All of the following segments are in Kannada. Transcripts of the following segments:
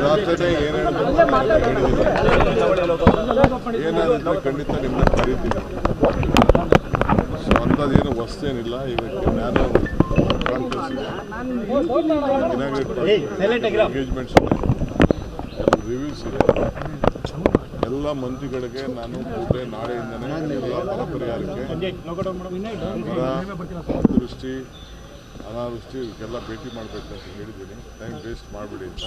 ರಾತ್ರಿ ಏನಾದ್ರೆ ಖಂಡಿತ ನಿಮ್ಮನ್ನ ಕರೀತೀನಿ. ಸೊ ಅಂಥದ್ದೇನು ವಸ್ತೇನಿಲ್ಲ. ಈಗ ನಾನು ಎಂಗೇಜ್ಮೆಂಟ್ಸ್ ಇದೆ, ರಿವ್ಯೂಸ್ ಇದೆ. ಎಲ್ಲ ಮಂತ್ರಿಗಳಿಗೆ ನಾನು ಕೂಡಲೇ ನಾಳೆಯಿಂದನೇ ಎಲ್ಲ ಬರ ಪರಿಹಾರಕ್ಕೆ ಅತಿವೃಷ್ಟಿ ಅನಾವೃಷ್ಟಿ ಇದಕ್ಕೆಲ್ಲ ಭೇಟಿ ಮಾಡಬೇಕಂತ ಹೇಳಿದ್ದೀನಿ. ಟೈಮ್ ವೇಸ್ಟ್ ಮಾಡಬೇಡಿ ಅಂತ.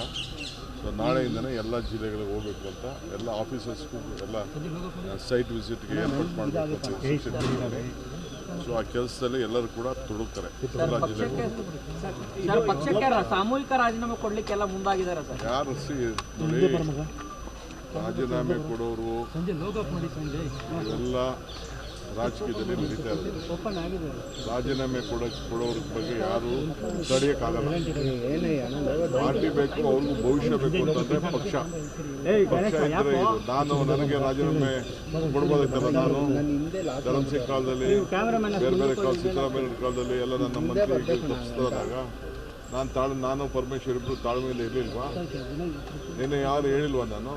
ಸೊ ನಾಳೆಯಿಂದನೇ ಎಲ್ಲ ಜಿಲ್ಲೆಗಳಿಗೆ ಹೋಗಬೇಕು ಅಂತ ಎಲ್ಲ ಆಫೀಸರ್ಸ್ಗೂ ಎಲ್ಲ ಸೈಟ್ ವಿಸಿಟ್ಗೆ ಏರ್ಪಾಟ್ ಮಾಡಬೇಕು ಅಂತ ಇನ್ಸ್ಟ್ರಕ್ಷನ್ ಕೊಟ್ಟಿದ್ದೀನಿ. ಸೊ ಆ ಕೆಲಸದಲ್ಲಿ ಎಲ್ಲರೂ ಕೂಡ ತೊಡಗ್ತಾರೆ. ಎಲ್ಲ ಜಿಲ್ಲೆಗೂ ಸಾಮೂಹಿಕ ರಾಜೀನಾಮೆ ಕೊಡ್ಲಿಕ್ಕೆಲ್ಲ ಮುಂದಾಗಿದ್ದಾರೆ ಸರ್. ಯಾರು ನೋಡಿ, ರಾಜೀನಾಮೆ ಕೊಡೋರು ಇವೆಲ್ಲ ರಾಜಕೀಯದಲ್ಲಿ ನಡೀತಾ ಇರೋದು. ರಾಜೀನಾಮೆ ಕೊಡೋರ ಬಗ್ಗೆ ಯಾರು ತಡೆಯೋಕ್ಕಾಗಲ್ಲ. ಪಾರ್ಟಿ ಬೇಕು, ಅವ್ರಿಗೂ ಭವಿಷ್ಯ ಬೇಕು ಅಂತಂದ್ರೆ ಪಕ್ಷ ಇದ್ರೆ ಇದು. ನನಗೆ ರಾಜೀನಾಮೆ ಕೊಡ್ಬೋದಕ್ಕಲ್ಲ. ನಾನು ಧರ್ಮಸಿಂಗ್ ಕಾಲದಲ್ಲಿ, ಬೇರೆ ಬೇರೆ ಕಾಲ, ಸಿದ್ದರಾಮಯ್ಯ ಕಾಲದಲ್ಲಿ ಎಲ್ಲ ನನ್ನ ಮಂತ್ರಿಗೆ ತಪ್ಪಿಸಿದಾಗ ನಾನು ಪರಮೇಶ್ವರ್ ಇಬ್ಬರು ತಾಳ್ಮೆಯಲ್ಲಿ ಇರಲಿಲ್ವಾ? ನಿನ್ನೆ ಯಾರು ಹೇಳಿಲ್ವಾ? ನಾನು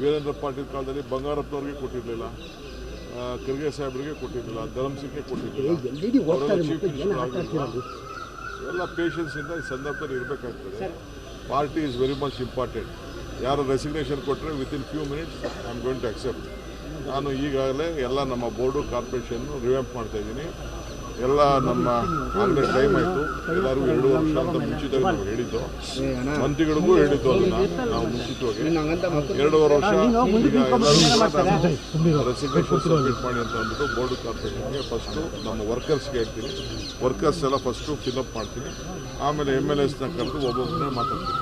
ವೀರೇಂದ್ರ ಪಾಟೀಲ್ ಕಾಲದಲ್ಲಿ ಬಂಗಾರಪ್ಪನವ್ರಿಗೆ ಕೊಟ್ಟಿರಲಿಲ್ಲ, ಖರ್ಗೆ ಸಾಹೇಬ್ರಿಗೆ ಕೊಟ್ಟಿರಲಿಲ್ಲ, ಧರ್ಮಸಿಂಗ್ಗೆ ಕೊಟ್ಟಿರಲಿಲ್ಲ. ಚೀಫ್ ಮಿನಿಸ್ಟರ್ ಆಗಿರಲಿಲ್ಲ. ಎಲ್ಲ ಪೇಷನ್ಸಿಂದ ಈ ಸಂದರ್ಭದಲ್ಲಿ ಇರಬೇಕಾಗ್ತದೆ. Party is very much important. ಯಾರು ರೆಸಿಗ್ನೇಷನ್ ಕೊಟ್ಟರೆ within few minutes I am going to accept. ನಾನು ಈಗಾಗಲೇ ಎಲ್ಲ ನಮ್ಮ ಬೋರ್ಡು ಕಾರ್ಪೊರೇಷನ್ನು ರಿವ್ಯಾಂಪ್ ಮಾಡ್ತಾಯಿದ್ದೀನಿ. ಎಲ್ಲ ನಮ್ಮ ಆಗಲೇ ಟೈಮ್ ಆಯಿತು. ಎಲ್ಲರಿಗೂ 2 ವರ್ಷ ಅಂತ ಮುಂಚಿತವಾಗಿ ನಾವು ಹೇಳಿದ್ದು, ಮಂತ್ರಿಗಳಿಗೂ ಹೇಳಿದ್ದು. ಅದನ್ನು ನಾವು ಮುಂಚಿತವಾಗಿ 2.5 ವರ್ಷ ಈಗ ಎಲ್ಲರೂ ರೆಸಿಗ್ನೇಷನ್ ಸಬ್ಮಿಟ್ ಮಾಡಿ ಅಂತ ಅಂದ್ಬಿಟ್ಟು ಬೋರ್ಡ್ ಕಾರ್ಪೊರೇಷನ್ಗೆ ಫಸ್ಟು ನಮ್ಮ ವರ್ಕರ್ಸ್ಗೆ ಹೇಳ್ತೀನಿ. ವರ್ಕರ್ಸ್ ಎಲ್ಲ ಫಸ್ಟು ಫಿಲಪ್ ಮಾಡ್ತೀನಿ. ಆಮೇಲೆ MLAsನ ಕರೆದು ಒಬ್ಬೊಬ್ಬರನ್ನೇ ಮಾತಾಡ್ತೀನಿ.